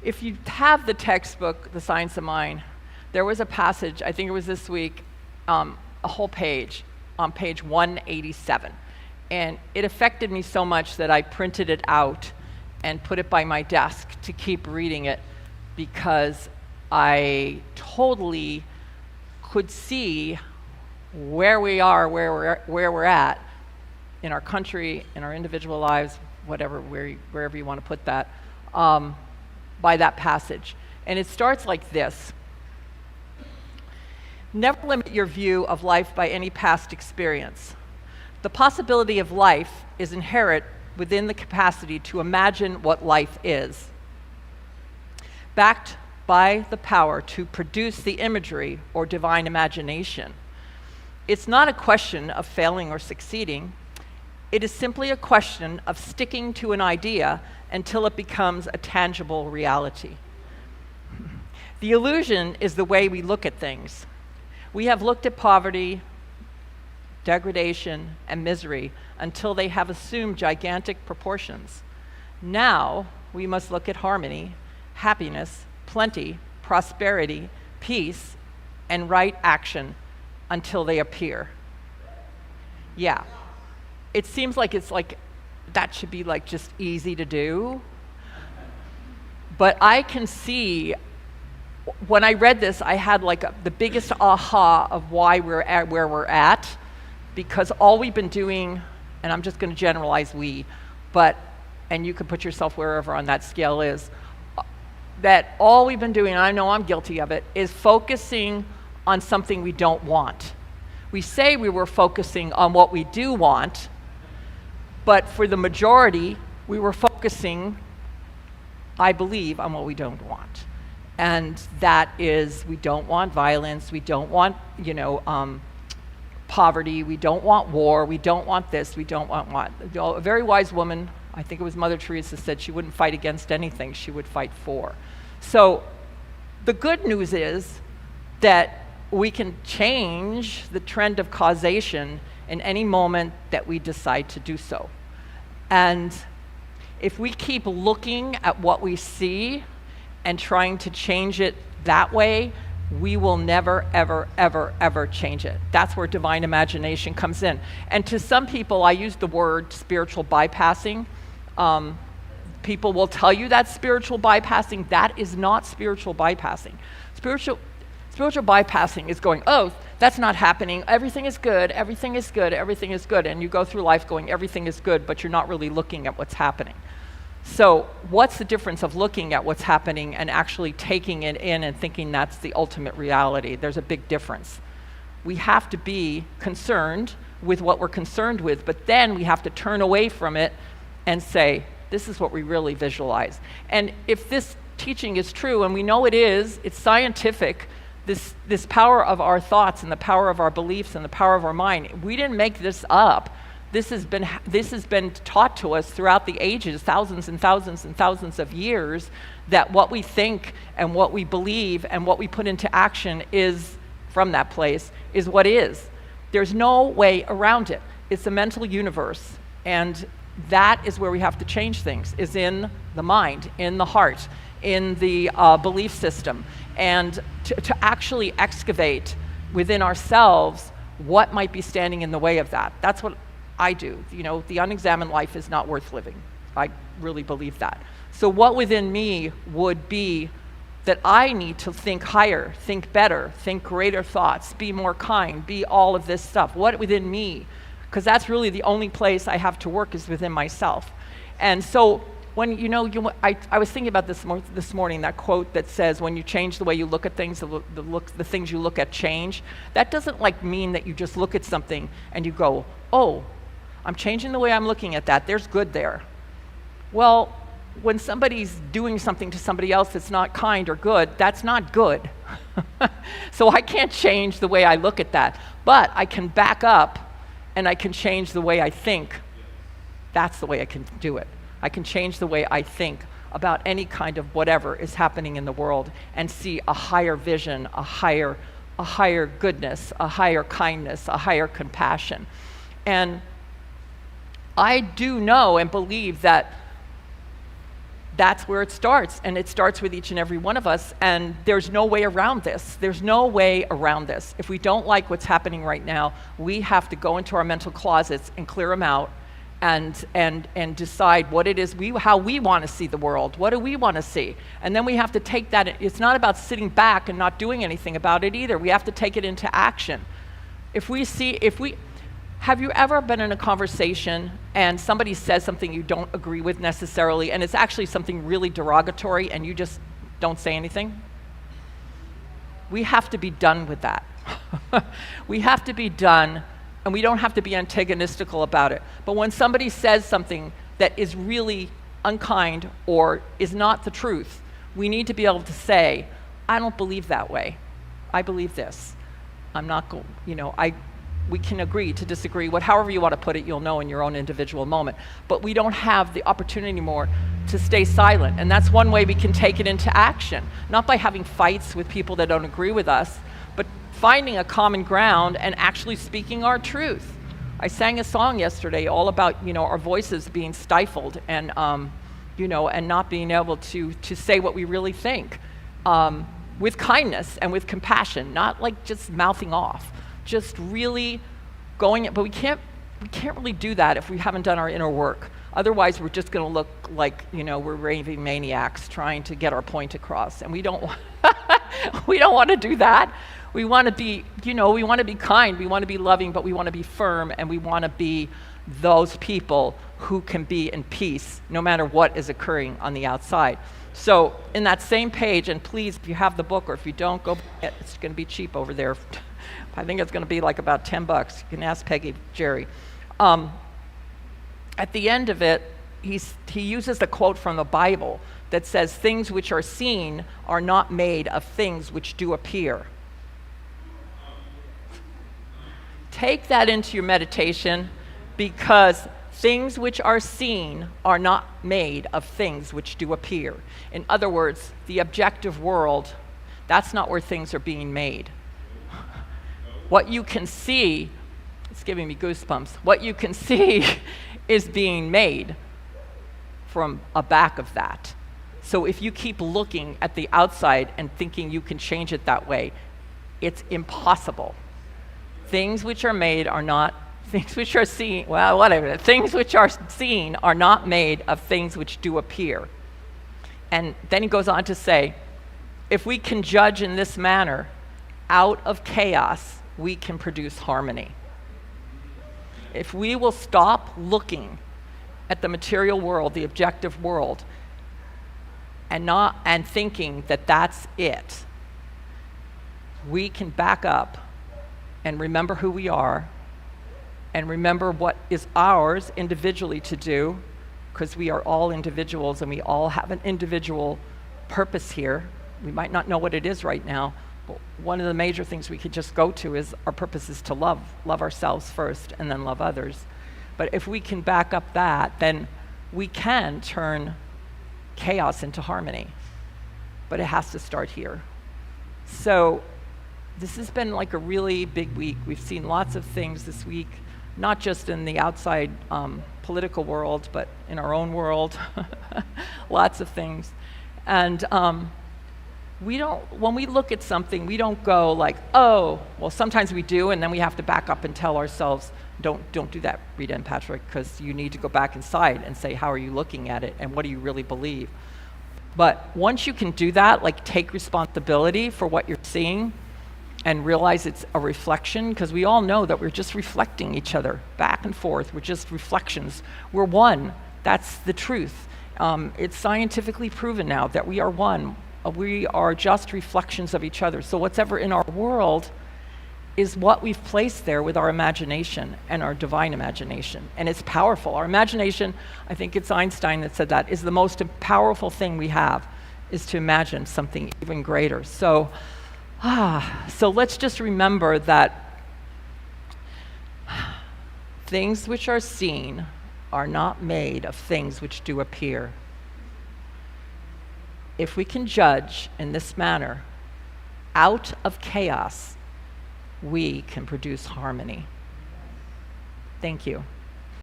If you have the textbook, The Science of Mind, there was a passage, I think it was this week, a whole page, on page 187. And it affected me so much that I printed it out and put it by my desk to keep reading it, because I totally could see where we are, where we're at in our country, in our individual lives, wherever you want to put that, by that passage. And it starts like this. Never limit your view of life by any past experience. The possibility of life is inherent within the capacity to imagine what life is. Backed by the power to produce the imagery or divine imagination. It's not a question of failing or succeeding. It is simply a question of sticking to an idea until it becomes a tangible reality. The illusion is the way we look at things. We have looked at poverty, degradation, and misery until they have assumed gigantic proportions. Now we must look at harmony, happiness, plenty, prosperity, peace, and right action until they appear. Yeah. It seems like that should be just easy to do. But I can see, when I read this, I had the biggest aha of why we're at where we're at, because all we've been doing, and I'm just going to generalize and you can put yourself wherever on that scale is, that all we've been doing, and I know I'm guilty of it, is focusing on something we don't want. We say we were focusing on what we do want, but for the majority, we were focusing, I believe, on what we don't want. And that is, we don't want violence, we don't want, poverty, we don't want war, we don't want this, we don't want what. A very wise woman, I think it was Mother Teresa, said she wouldn't fight against anything, she would fight for. So the good news is that we can change the trend of causation in any moment that we decide to do so. And if we keep looking at what we see and trying to change it that way, we will never, ever, ever, ever change it. That's where divine imagination comes in. And to some people, I use the word spiritual bypassing. People will tell you that's spiritual bypassing. That is not spiritual bypassing. Spiritual bypassing is going, oh, that's not happening. Everything is good, everything is good, everything is good. And you go through life going, everything is good, but you're not really looking at what's happening. So what's the difference of looking at what's happening and actually taking it in and thinking that's the ultimate reality? There's a big difference. We have to be concerned with what we're concerned with, but then we have to turn away from it and say, this is what we really visualize. And if this teaching is true, and we know it is, it's scientific, this power of our thoughts and the power of our beliefs and the power of our mind, we didn't make this up. This has been taught to us throughout the ages, thousands and thousands and thousands of years, that what we think and what we believe and what we put into action is, from that place, is what is. There's no way around it. It's a mental universe, and that is where we have to change things, is in the mind, in the heart, in the belief system, and to actually excavate within ourselves what might be standing in the way of that. That's what I do. The unexamined life is not worth living. I really believe that. So what within me would be that I need to think higher, think better, think greater thoughts, be more kind, be all of this stuff. What within me? Because that's really the only place I have to work, is within myself. And so when I was thinking about this morning, that quote that says, when you change the way you look at things, the things you look at change. That doesn't mean that you just look at something and you go, oh, I'm changing the way I'm looking at that. There's good there. Well, when somebody's doing something to somebody else that's not kind or good, that's not good. So I can't change the way I look at that, but I can back up and I can change the way I think. That's the way I can do it. I can change the way I think about any kind of whatever is happening in the world and see a higher vision, a higher goodness, a higher kindness, a higher compassion. And I do know and believe that that's where it starts, and it starts with each and every one of us, and there's no way around this. There's no way around this. If we don't like what's happening right now, we have to go into our mental closets and clear them out and decide what it is, how we want to see the world. What do we want to see? And then we have to take that. It's not about sitting back and not doing anything about it either. We have to take it into action. Have you ever been in a conversation and somebody says something you don't agree with necessarily, and it's actually something really derogatory, and you just don't say anything? We have to be done with that. We have to be done, and we don't have to be antagonistical about it. But when somebody says something that is really unkind or is not the truth, we need to be able to say, I don't believe that way. I believe this. I'm not going, we can agree to disagree, however you want to put it, you'll know in your own individual moment. But we don't have the opportunity anymore to stay silent. And that's one way we can take it into action. Not by having fights with people that don't agree with us, but finding a common ground and actually speaking our truth. I sang a song yesterday all about, our voices being stifled and, and not being able to say what we really think with kindness and with compassion, not like just mouthing off. Just really going, but we can't really do that if we haven't done our inner work. Otherwise, we're just going to look like, we're raving maniacs trying to get our point across, and we don't want to do that. We want to be, we want to be kind, we want to be loving, but we want to be firm, and we want to be those people who can be in peace no matter what is occurring on the outside. So in that same page, and please, if you have the book, or if you don't, go buy it. It's going to be cheap over there. I think it's going to be like about $10. You can ask Peggy, Jerry. At the end of it, he uses the quote from the Bible that says, things which are seen are not made of things which do appear. Take that into your meditation, because things which are seen are not made of things which do appear. In other words, the objective world, that's not where things are being made. What you can see, it's giving me goosebumps, what you can see is being made from a back of that. So if you keep looking at the outside and thinking you can change it that way, it's impossible. Things which are made are not, things which are seen, well, whatever, things which are seen are not made of things which do appear. And then he goes on to say, if we can judge in this manner, out of chaos, we can produce harmony. If we will stop looking at the material world, the objective world, and thinking that that's it, we can back up and remember who we are and remember what is ours individually to do, because we are all individuals and we all have an individual purpose here. We might not know what it is right now. One of the major things we could just go to is our purpose is to love ourselves first and then love others. But if we can back up that, then we can turn chaos into harmony. But it has to start here. So this has been like a really big week. We've seen lots of things this week, not just in the outside political world, but in our own world. Lots of things. And when we look at something, we don't go like, oh, well, sometimes we do, and then we have to back up and tell ourselves, don't do that, Rita and Patrick, because you need to go back inside and say, how are you looking at it, and what do you really believe? But once you can do that, like take responsibility for what you're seeing and realize it's a reflection, because we all know that we're just reflecting each other back and forth. We're just reflections. We're one. That's the truth. It's scientifically proven now that we are one. We are just reflections of each other. So whatever in our world is what we've placed there with our imagination and our divine imagination. And it's powerful. Our imagination, I think it's Einstein that said that, is the most powerful thing we have, is to imagine something even greater. So let's just remember that things which are seen are not made of things which do appear. If we can judge in this manner, out of chaos, we can produce harmony. Thank you.